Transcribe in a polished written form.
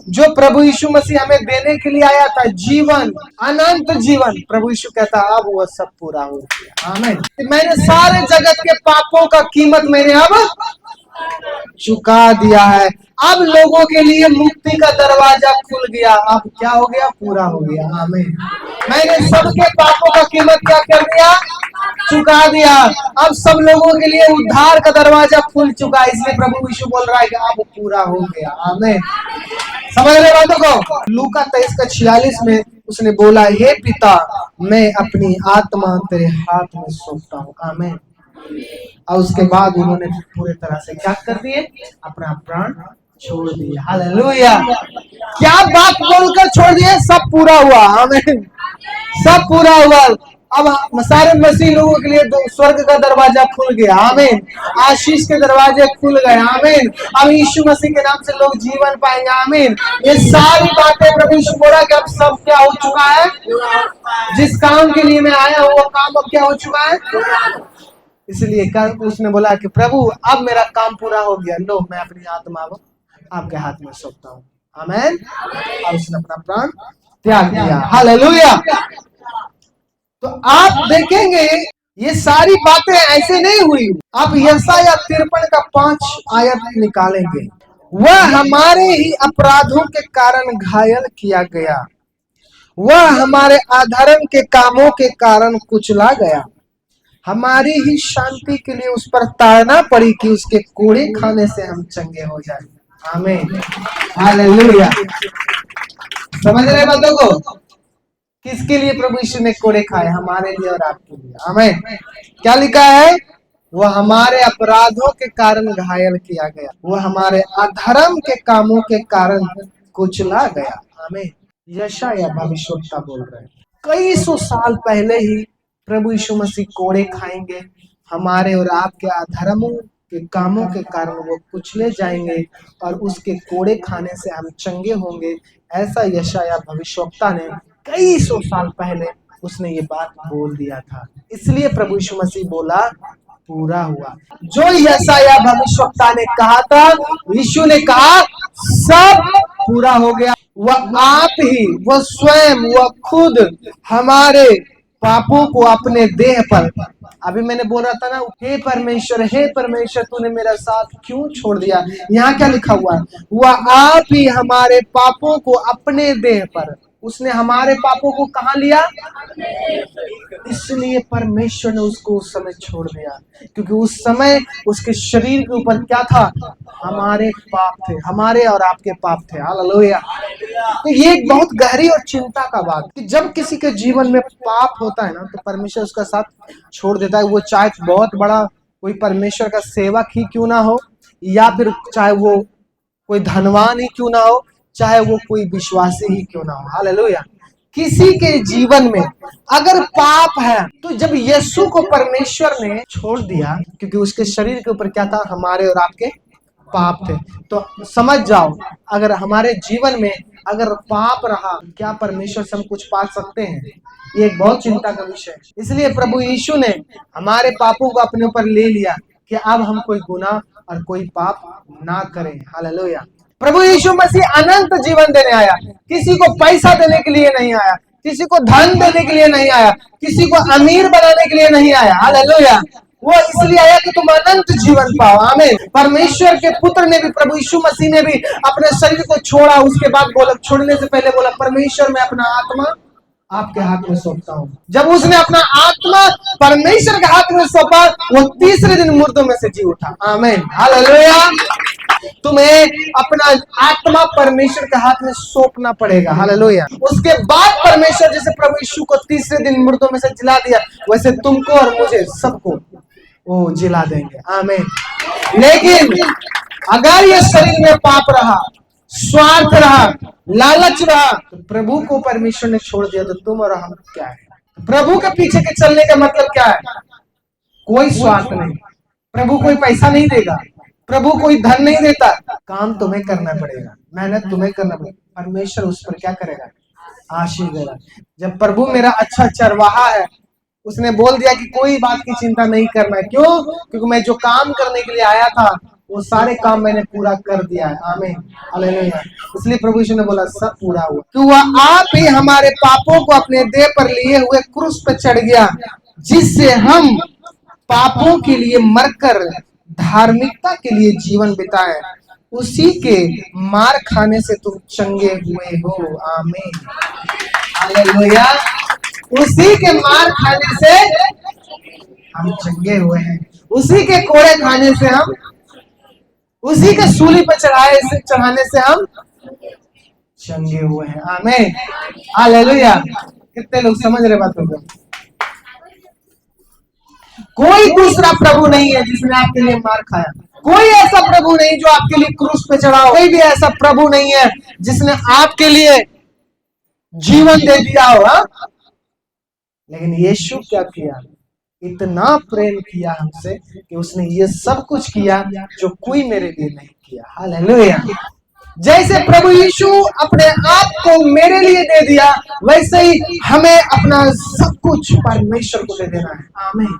जो प्रभु यीशु मसीह हमें देने के लिए आया था, जीवन, अनंत जीवन, प्रभु यीशु कहता अब वह सब पूरा हो गया। आमीन। मैंने सारे जगत के पापों का कीमत मैंने अब चुका दिया है। अब लोगों के लिए मुक्ति का दरवाजा खुल गया। अब क्या हो गया? पूरा हो गया। आमीन। मैंने सबके पापों का कीमत क्या कर दिया? चुका दिया। अब सब लोगों के लिए उद्धार का दरवाजा खुल चुका है। इसलिए प्रभु यीशु बोल रहा है कि अब पूरा हो गया। आमीन। समझ रहे बातों को? लूका 23:46 में उसने बोला, हे पिता, मैं अपनी आत्मा तेरे हाथ में सौंपता हूँ। आमीन। और उसके बाद उन्होंने पूरे तरह से क्या कर दिए? अपना प्राण छोड़ दिए। हालेलुया। क्या बात बोलकर छोड़ दिए? सब पूरा हुआ। आमीन। सब पूरा हुआ। अब सारे मसीह लोगों के लिए स्वर्ग का दरवाजा खुल गया। आमीन। आशीष के दरवाजे खुल गए। आमीन। अब यीशु मसीह के नाम से लोग जीवन पाएंगे। आमीन। ये सारी बातें प्रभु यीशु बोला कि अब सब क्या हो चुका है? जिस काम के लिए मैं आया हूँ वो काम अब क्या हो चुका है? इसलिए कल उसने बोला कि प्रभु अब मेरा काम पूरा हो गया, लो मैं अपनी आत्मा आपके हाथ में सौंपता हूँ। आमीन। और उसने अपना प्राण त्याग दिया। हालेलुया। तो आप देखेंगे ये सारी बातें ऐसे नहीं हुई। आप यशायाह 53 का 5 आयत निकालेंगे। वह हमारे ही अपराधों के कारण घायल किया गया, वह हमारे अधर्म के कामों के कारण कुचला गया, हमारी ही शांति के लिए उस पर ताड़ना पड़ी कि उसके कोड़े खाने से हम चंगे हो जाए। आमीन। हालेलुया। समझ रहे बातों को? किसके लिए प्रभु यीशु ने कोड़े खाए? हमारे लिए और आपके लिए। आमीन। क्या लिखा है? वह हमारे अपराधों के कारण घायल किया गया, वह हमारे अधर्म के कामों के कारण कुचला गया। आमीन। यशायाह भविष्यवक्ता बोल रहे हैं कई सौ साल पहले ही प्रभु यीशु मसीह कोड़े खाएंगे, हमारे और आपके अधर्मों के कामों के कारण वो कुचले जाएंगे और उसके कोड़े खाने से हम चंगे होंगे। ऐसा यशायाह भविष्यवक्ता ने कई सौ साल पहले उसने ये बात बोल दिया था। इसलिए प्रभु यीशु मसीह बोला पूरा हुआ। जो यशायाह भविष्यवक्ता ने कहा था, यीशु ने कहा सब पूरा हो गया। वह आप ही, वह स्वयं, वह खुद हमारे पापों को अपने देह पर, अभी मैंने बोल रहा था ना, हे परमेश्वर तूने मेरा साथ क्यों छोड़ दिया? यहाँ क्या लिखा हुआ है? वह आप ही हमारे पापों को अपने देह पर, उसने हमारे पापों को कहाँ लिया? इसलिए परमेश्वर ने उसको उस समय छोड़ दिया, क्योंकि उस समय उसके शरीर के ऊपर क्या था? हमारे पाप थे, हमारे और आपके पाप थे। हालेलुया। तो ये एक बहुत गहरी और चिंता का बात कि जब किसी के जीवन में पाप होता है ना, तो परमेश्वर उसका साथ छोड़ देता है। वो चाहे बहुत बड़ा कोई परमेश्वर का सेवक ही क्यों ना हो, या फिर चाहे वो कोई धनवान ही क्यों ना हो, चाहे वो कोई विश्वासी ही क्यों ना हो। हालेलुया। किसी के जीवन में अगर पाप है, तो जब यीशु को परमेश्वर ने छोड़ दिया, क्योंकि उसके शरीर के ऊपर क्या था? हमारे और आपके पाप थे। तो समझ जाओ, अगर हमारे जीवन में अगर पाप रहा, क्या परमेश्वर से हम कुछ पा सकते हैं? ये एक बहुत चिंता का विषय है। इसलिए प्रभु यीशु ने हमारे पापों को अपने ऊपर ले लिया कि अब हम कोई गुनाह और कोई पाप ना करें। हालेलुया। प्रभु यीशु मसीह अनंत जीवन देने आया, किसी को पैसा देने के लिए नहीं आया, किसी को धन देने के लिए नहीं आया, किसी को अमीर बनाने के लिए नहीं आया। हालेलुया। वो इसलिए आया कि तुम अनंत जीवन पाओ। आमीन। परमेश्वर के पुत्र ने भी, प्रभु यीशु मसीह ने भी अपने शरीर को छोड़ा। उसके बाद बोला, छोड़ने से पहले बोला, परमेश्वर मैं अपना आत्मा आपके हाथ में सौंपता हूँ। जब उसने अपना आत्मा परमेश्वर के हाथ में सौंपा, वो तीसरे दिन मुर्दों में से जी उठा। आमीन। हालेलुया। तुम्हें अपना आत्मा परमेश्वर के हाथ में सौंपना पड़ेगा। हालेलुया। उसके बाद परमेश्वर जैसे प्रभु यीशु को तीसरे दिन मुर्दों में से जिला दिया, वैसे तुमको और मुझे सबको वो जिला देंगे। आमीन। लेकिन अगर ये शरीर में पाप रहा, स्वार्थ रहा, लालच रहा, तो प्रभु को परमेश्वर ने छोड़ दिया, तो तुम और हम क्या है? प्रभु के पीछे के चलने का मतलब क्या है? कोई स्वार्थ नहीं। प्रभु कोई पैसा नहीं देगा, प्रभु कोई धन नहीं देता, काम तुम्हें करना पड़ेगा, मेहनत तुम्हें करना पड़ेगा। परमेश्वर उस पर क्या करेगा? आशीष देगा। जब प्रभु मेरा अच्छा चरवाहा है, उसने बोल दिया कि कोई बात की चिंता नहीं करना है। क्यों? क्योंकि मैं जो काम करने के लिए आया था, वो सारे काम मैंने पूरा कर दिया है। आमीन, हालेलुया। इसलिए प्रभु यीशु ने बोला सब पूरा हुआ, कि वह आप ही हमारे पापों को अपने देह पर लिए हुए क्रूस पे चढ़ गया, जिससे हम पापों के लिए मरकर धार्मिकता के लिए जीवन बिताए। उसी के मार खाने से तुम चंगे हुए हो। आमीन, हालेलुया। उसी के मार खाने से हम चंगे हुए हैं, उसी के कोड़े खाने से हम, उसी के सूली पर चढ़ाने से हम चंगे हुए हैं। आमीन, हालेलुया। कितने लोग समझ रहे बातों को? कोई दूसरा प्रभु नहीं है जिसने आपके लिए मार खाया। कोई ऐसा प्रभु नहीं जो आपके लिए क्रूस पे चढ़ा हो। कोई भी ऐसा प्रभु नहीं है जिसने आपके लिए जीवन दे दिया हो। लेकिन यीशु क्या किया? इतना प्रेम किया हमसे कि उसने ये सब कुछ किया जो कोई मेरे लिए नहीं किया। हालेलुया। जैसे प्रभु यीशु अपने आप को मेरे लिए दे दिया, वैसे ही हमें अपना सब कुछ परमेश्वर को दे देना है। आमीन।